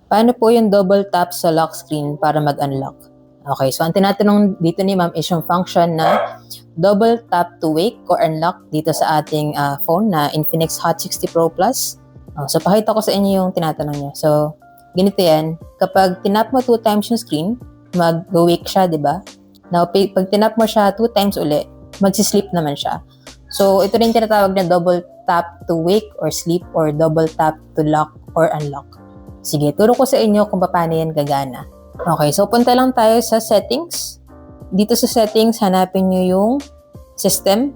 Paano po yung double tap sa lock screen para mag-unlock? Okay, so ang tinatanong dito ni ma'am is yung function na double tap to wake or unlock dito sa ating phone na Infinix Hot 60 Pro Plus. So pakita ko sa inyo yung tinatanong niya. So ganito yan, kapag tinap mo 2 times yung screen, mag-wake siya, di ba? Now, pag tinap mo siya 2 times uli, mag-sleep naman siya. So ito rin tinatawag na double tap to wake or sleep or double tap to lock or unlock. Sige, turo ko sa inyo kung paano yan gagana. Okay, so punta lang tayo sa settings. Dito sa settings, hanapin nyo yung system.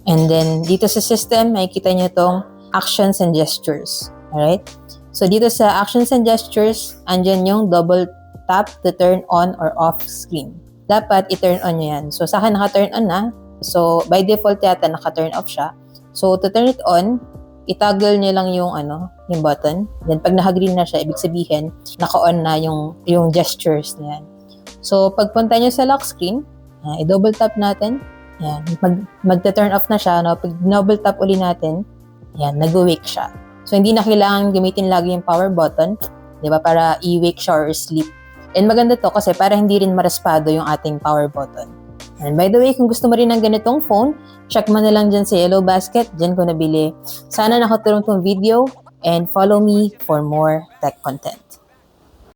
And then, dito sa system, makikita nyo itong actions and gestures. Alright? So, dito sa actions and gestures, andyan yung double tap to turn on or off screen. Dapat i-turn on nyo yan. So, sa akin naka-turn on na. So, by default yata naka-turn off siya. So, to turn it on, i-toggle nyo lang yung yung button. Then pag naka-green na siya, ibig sabihin naka-on na yung gestures na yan. So pagpunta nyo sa lock screen, i-double tap natin. Yan, magta-turn off na siya, no? Pag double tap uli natin, yan, nag-wake siya. So hindi na kailangan gamitin lagi yung power button, 'di ba, para i-wake siya or sleep. And maganda to kasi para hindi rin maraspado yung ating power button. And by the way, kung gusto mo rin ng ganitong phone, check mo na lang dyan sa Yellow Basket. Dyan ko nabili. Sana nakatulong tong video and follow me for more tech content.